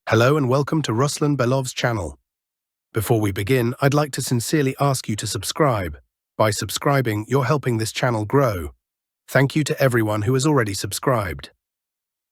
Hello and welcome to Ruslan Belov's channel. Before we begin, I'd like to sincerely ask you to subscribe. By subscribing, you're helping this channel grow. Thank you to everyone who has already subscribed.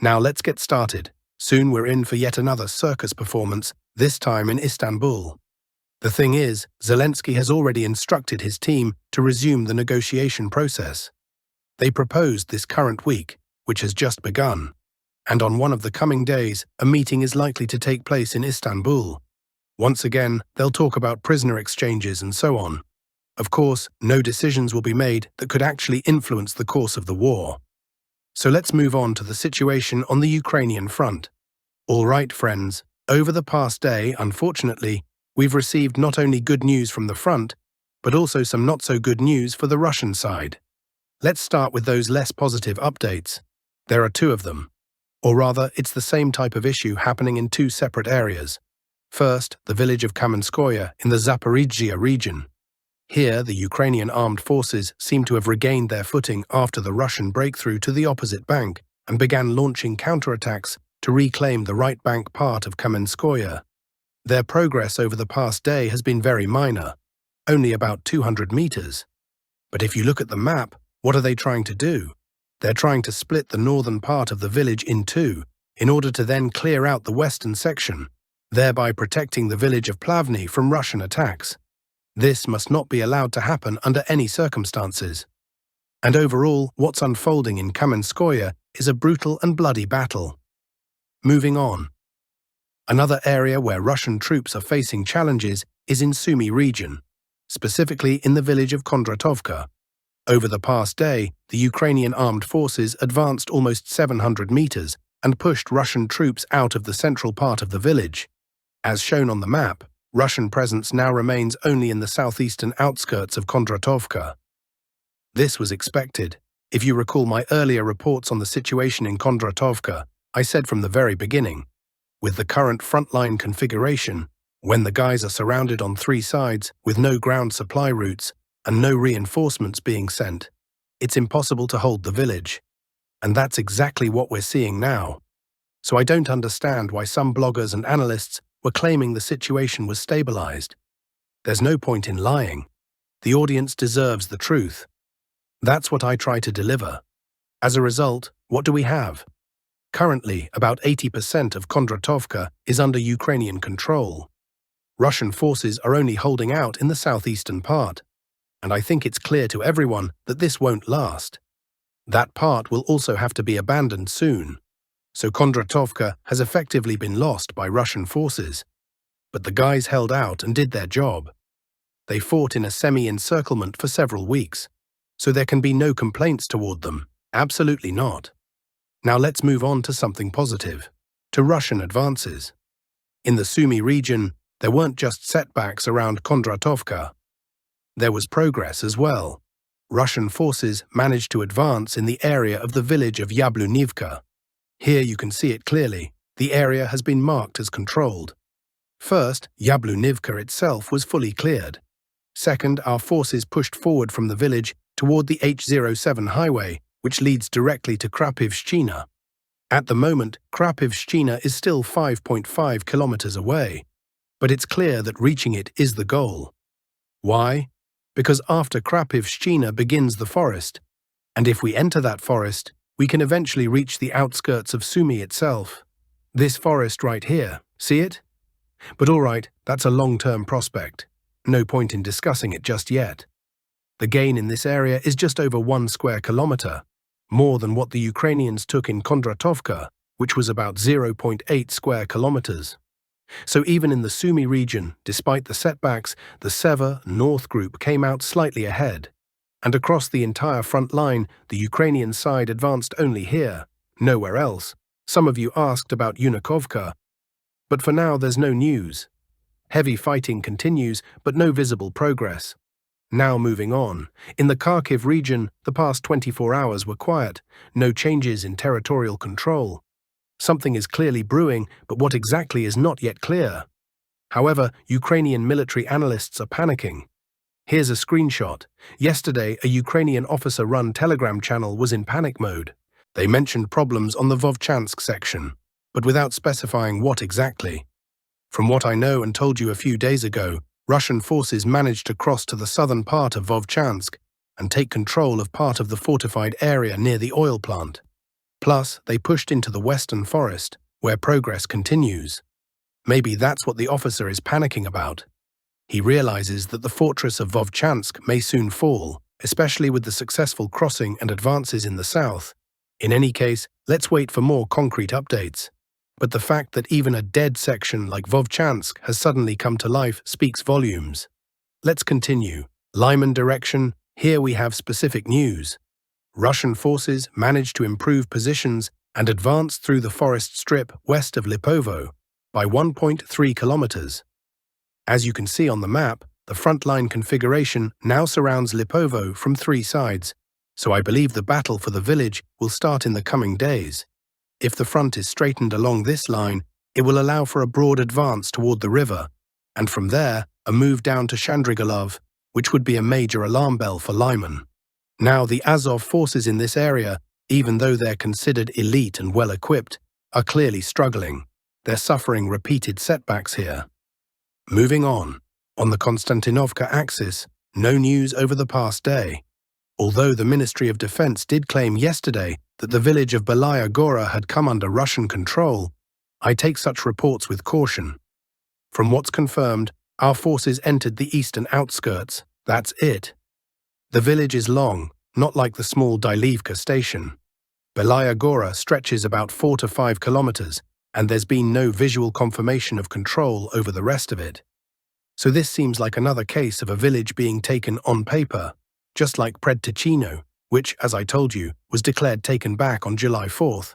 Now let's get started. Soon we're in for yet another circus performance, this time in Istanbul. The thing is, Zelensky has already instructed his team to resume the negotiation process. They proposed this current week, which has just begun. And on one of the coming days, a meeting is likely to take place in Istanbul. Once again, they'll talk about prisoner exchanges and so on. Of course, no decisions will be made that could actually influence the course of the war. So let's move on to the situation on the Ukrainian front. All right, friends, over the past day, unfortunately, we've received not only good news from the front, but also some not-so-good news for the Russian side. Let's start with those less positive updates. There are two of them. Or rather, it's the same type of issue happening in two separate areas. First, the village of Kaminskoa in the Zaporizhzhia region. Here, the Ukrainian armed forces seem to have regained their footing after the Russian breakthrough to the opposite bank and began launching counterattacks to reclaim the right bank part of Kaminskoa. Their progress over the past day has been very minor, only about 200 meters. But if you look at the map, what are they trying to do? They're trying to split the northern part of the village in two in order to then clear out the western section, thereby protecting the village of Plavny from Russian attacks. This must not be allowed to happen under any circumstances. And overall, what's unfolding in Kaminskoa is a brutal and bloody battle. Moving on. Another area where Russian troops are facing challenges is in Sunumi region, specifically in the village of Kondraovka. Over the past day, the Ukrainian armed forces advanced almost 700 meters and pushed Russian troops out of the central part of the village. As shown on the map, Russian presence now remains only in the southeastern outskirts of Kondraovka. This was expected. If you recall my earlier reports on the situation in Kondraovka, I said from the very beginning, with the current frontline configuration, when the guys are surrounded on three sides with no ground supply routes, and no reinforcements being sent, it's impossible to hold the village. And that's exactly what we're seeing now. So I don't understand why some bloggers and analysts were claiming the situation was stabilized. There's no point in lying. The audience deserves the truth. That's what I try to deliver. As a result, what do we have? Currently, about 80% of Kondraovka is under Ukrainian control. Russian forces are only holding out in the southeastern part. And I think it's clear to everyone that this won't last. That part will also have to be abandoned soon. So Kondraovka has effectively been lost by Russian forces. But the guys held out and did their job. They fought in a semi-encirclement for several weeks, so there can be no complaints toward them. Absolutely not. Now let's move on to something positive, to Russian advances. In the Sunumi region, there weren't just setbacks around Kondraovka. There was progress as well. Russian forces managed to advance in the area of the village of Yablunivka. Here you can see it clearly. The area has been marked as controlled. First, Yablunivka itself was fully cleared. Second, our forces pushed forward from the village toward the H07 highway, which leads directly to Krapivshchina. At the moment, Krapivshchina is still 5.5 kilometers away, but it's clear that reaching it is the goal. Why? Because after Krapivshchina begins the forest, and if we enter that forest, we can eventually reach the outskirts of Sunumi itself. This forest right here, see it? But all right, that's a long-term prospect. No point in discussing it just yet. The gain in this area is just over 1 square kilometer, more than what the Ukrainians took in Kondraovka, which was about 0.8 square kilometers. So even in the Sunumi region, despite the setbacks, the Sever North Group came out slightly ahead. And across the entire front line, the Ukrainian side advanced only here, nowhere else. Some of you asked about Unikovka. But for now, there's no news. Heavy fighting continues, but no visible progress. Now moving on. In the Kharkiv region, the past 24 hours were quiet, no changes in territorial control. Something is clearly brewing, but what exactly is not yet clear. However, Ukrainian military analysts are panicking. Here's a screenshot. Yesterday, a Ukrainian officer-run Telegram channel was in panic mode. They mentioned problems on the Vauvchansk section. but without specifying what exactly. From what I know and told you a few days ago, Russian forces managed to cross to the southern part of Vauvchansk and take control of part of the fortified area near the oil plant. Plus, they pushed into the western forest, where progress continues. Maybe that's what the officer is panicking about. He realizes that the fortress of Vauvchansk may soon fall, especially with the successful crossing and advances in the south. In any case, let's wait for more concrete updates. But the fact that even a dead section like Vauvchansk has suddenly come to life speaks volumes. Let's continue. Lyman direction, here we have specific news. Russian forces managed to improve positions and advance through the forest strip west of Lipovo by 1.3 kilometers. As you can see on the map, the frontline configuration now surrounds Lipovo from 3 sides, so I believe the battle for the village will start in the coming days. If the front is straightened along this line, it will allow for a broad advance toward the river, and from there, a move down to Shandrigolov, which would be a major alarm bell for Lyman. Now, the Azov forces in this area, even though they're considered elite and well-equipped, are clearly struggling. They're suffering repeated setbacks here. Moving on the Constantinovka axis, no news over the past day. Although the Ministry of Defense did claim yesterday that the village of Belaya Gora had come under Russian control, I take such reports with caution. From what's confirmed, our forces entered the eastern outskirts. That's it. The village is long, not like the small Dilivka station. Belaya Gora stretches about 4 to 5 kilometers, and there's been no visual confirmation of control over the rest of it. So this seems like another case of a village being taken on paper, just like Predticino, which, as I told you, was declared taken back on July 4th.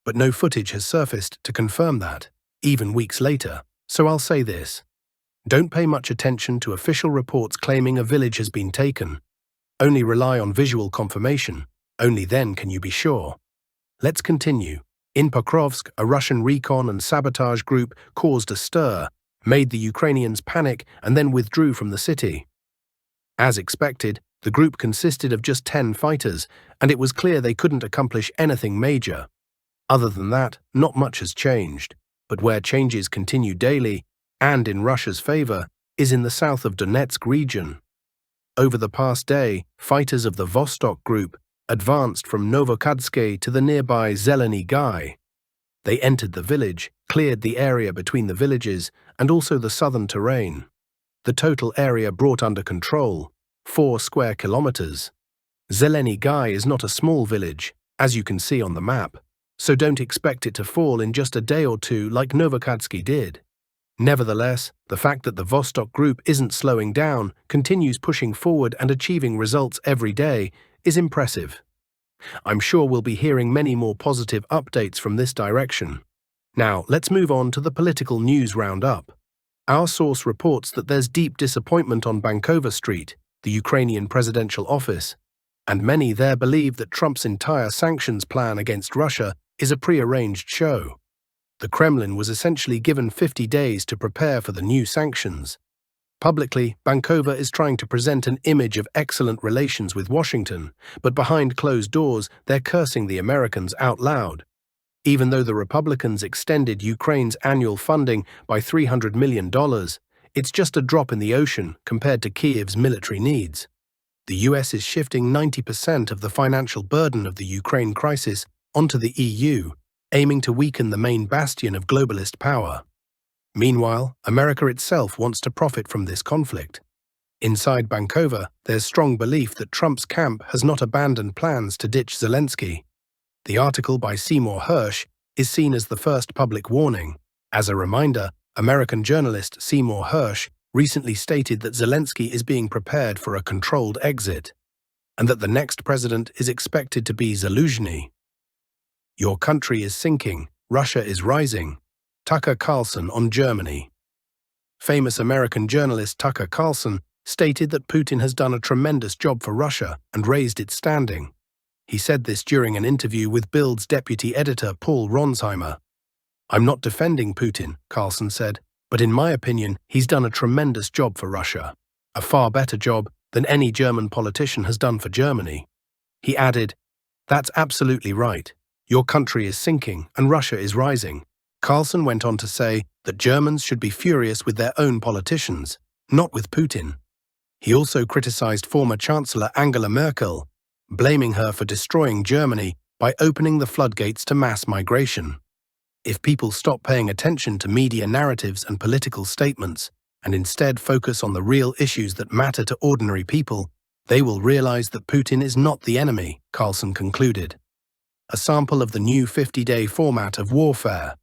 But no footage has surfaced to confirm that, even weeks later, so I'll say this. Don't pay much attention to official reports claiming a village has been taken. Only rely on visual confirmation, only then can you be sure. Let's continue. In Pokrovsk, a Russian recon and sabotage group caused a stir, made the Ukrainians panic and then withdrew from the city. As expected, the group consisted of just 10 fighters, and it was clear they couldn't accomplish anything major. Other than that, not much has changed, but where changes continue daily, and in Russia's favor, is in the south of Donetsk region. Over the past day, fighters of the Vostok group advanced from Novokadske to the nearby Zeleni Guy. They entered the village, cleared the area between the villages, and also the southern terrain. The total area brought under control, 4 square kilometers. Zeleni Guy is not a small village, as you can see on the map, so don't expect it to fall in just a day or two like Novokadske did. Nevertheless, the fact that the Vostok group isn't slowing down, continues pushing forward and achieving results every day, is impressive. I'm sure we'll be hearing many more positive updates from this direction. Now, let's move on to the political news roundup. Our source reports that there's deep disappointment on Bankova Street, the Ukrainian presidential office, and many there believe that Trump's entire sanctions plan against Russia is a prearranged show. The Kremlin was essentially given 50 days to prepare for the new sanctions. Publicly, Bankova is trying to present an image of excellent relations with Washington, but behind closed doors, they're cursing the Americans out loud. Even though the Republicans extended Ukraine's annual funding by $300 million, it's just a drop in the ocean compared to Kyiv's military needs. The US is shifting 90% of the financial burden of the Ukraine crisis onto the EU, aiming to weaken the main bastion of globalist power. Meanwhile, America itself wants to profit from this conflict. Inside Bankova, there's strong belief that Trump's camp has not abandoned plans to ditch Zelensky. The article by Seymour Hersh is seen as the first public warning. As a reminder, American journalist Seymour Hersh recently stated that Zelensky is being prepared for a controlled exit, and that the next president is expected to be Zelensky. Your country is sinking, Russia is rising. Tucker Carlson on Germany. Famous American journalist Tucker Carlson stated that Putin has done a tremendous job for Russia and raised its standing. He said this during an interview with Bild's deputy editor Paul Ronsheimer. "I'm not defending Putin," Carlson said, "but in my opinion, he's done a tremendous job for Russia. A far better job than any German politician has done for Germany." He added, "That's absolutely right. Your country is sinking and Russia is rising. Carlson went on to say that Germans should be furious with their own politicians, not with Putin. He also criticized former Chancellor Angela Merkel, blaming her for destroying Germany by opening the floodgates to mass migration. If people stop paying attention to media narratives and political statements, and instead focus on the real issues that matter to ordinary people, they will realize that Putin is not the enemy, Carlson concluded. A sample of the new 50-day format of warfare.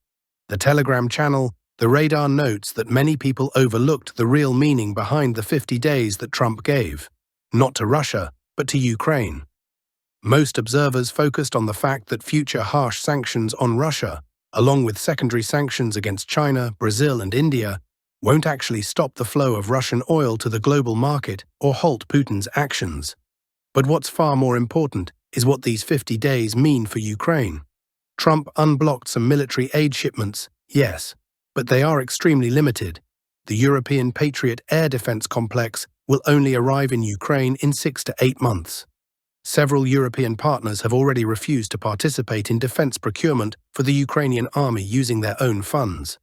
The Telegram channel, the radar notes that many people overlooked the real meaning behind the 50 days that Trump gave, not to Russia, but to Ukraine. Most observers focused on the fact that future harsh sanctions on Russia, along with secondary sanctions against China, Brazil, and India, won't actually stop the flow of Russian oil to the global market or halt Putin's actions. But what's far more important is what these 50 days mean for Ukraine. Trump unblocked some military aid shipments, yes, but they are extremely limited. The European Patriot air defense complex will only arrive in Ukraine in 6 to 8 months. Several European partners have already refused to participate in defense procurement for the Ukrainian army using their own funds.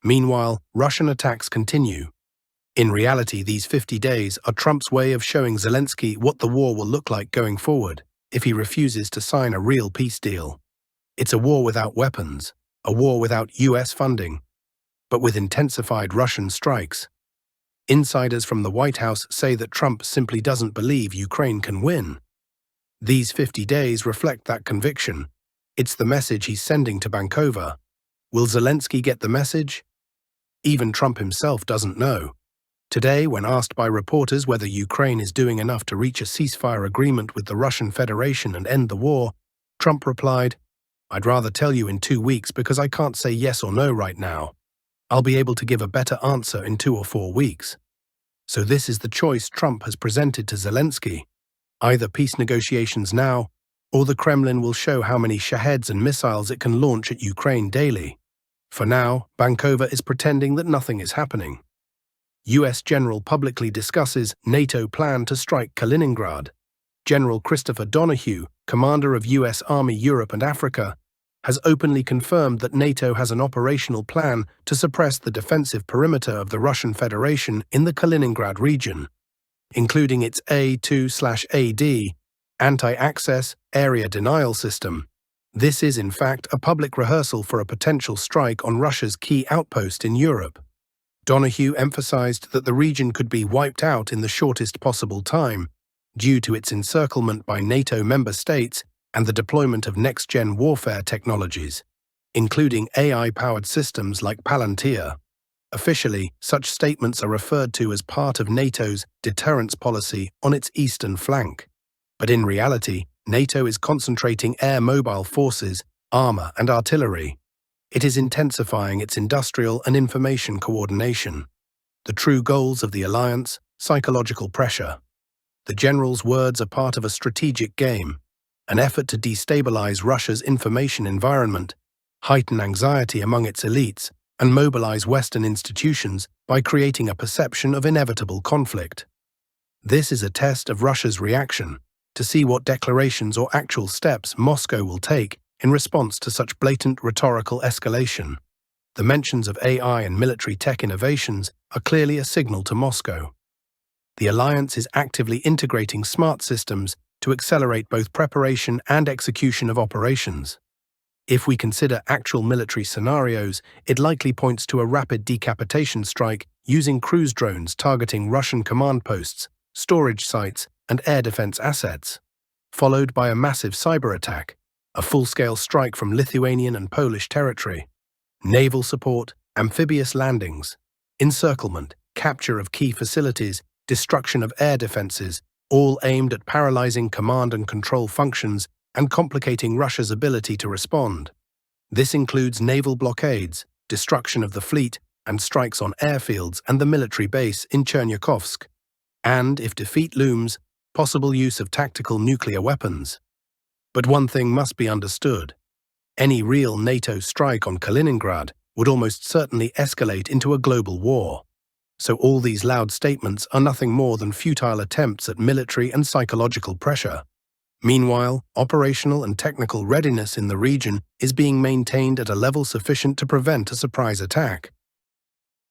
Meanwhile, Russian attacks continue. In reality, these 50 days are Trump's way of showing Zelensky what the war will look like going forward if he refuses to sign a real peace deal. It's a war without weapons, a war without US funding, but with intensified Russian strikes. Insiders from the White House say that Trump simply doesn't believe Ukraine can win. These 50 days reflect that conviction. It's the message he's sending to Bankova. Will Zelensky get the message? Even Trump himself doesn't know. Today, when asked by reporters whether Ukraine is doing enough to reach a ceasefire agreement with the Russian Federation and end the war, Trump replied, "I'd rather tell you in 2 weeks because I can't say yes or no right now. I'll be able to give a better answer in 2 or 4 weeks." So this is the choice Trump has presented to Zelensky. Either peace negotiations now, or the Kremlin will show how many Shaheds and missiles it can launch at Ukraine daily. For now, Bankova is pretending that nothing is happening. US General publicly discusses NATO plan to strike Kaliningrad. General Christopher Donahue, commander of US Army Europe and Africa, has openly confirmed that NATO has an operational plan to suppress the defensive perimeter of the Russian Federation in the Kaliningrad region, including its A2/AD, anti-access area denial system. This is, in fact, a public rehearsal for a potential strike on Russia's key outpost in Europe. Donahue emphasized that the region could be wiped out in the shortest possible time due to its encirclement by NATO member states and the deployment of next-gen warfare technologies, including AI-powered systems like Palantir. Officially, such statements are referred to as part of NATO's deterrence policy on its eastern flank. But in reality, NATO is concentrating air mobile forces, armor, and artillery. It is intensifying its industrial and information coordination. The true goals of the alliance: psychological pressure. The general's words are part of a strategic game, an effort to destabilize Russia's information environment, heighten anxiety among its elites, and mobilize Western institutions by creating a perception of inevitable conflict. This is a test of Russia's reaction, to see what declarations or actual steps Moscow will take in response to such blatant rhetorical escalation. The mentions of AI and military tech innovations are clearly a signal to Moscow. The alliance is actively integrating smart systems to accelerate both preparation and execution of operations. If we consider actual military scenarios, it likely points to a rapid decapitation strike using cruise drones targeting Russian command posts, storage sites, and air defense assets, followed by a massive cyber attack, a full-scale strike from Lithuanian and Polish territory, naval support, amphibious landings, encirclement, capture of key facilities, destruction of air defenses, all aimed at paralyzing command and control functions and complicating Russia's ability to respond. This includes naval blockades, destruction of the fleet, and strikes on airfields and the military base in Chernihiv, and, if defeat looms, possible use of tactical nuclear weapons. But one thing must be understood. Any real NATO strike on Kaliningrad would almost certainly escalate into a global war. So all these loud statements are nothing more than futile attempts at military and psychological pressure. Meanwhile, operational and technical readiness in the region is being maintained at a level sufficient to prevent a surprise attack.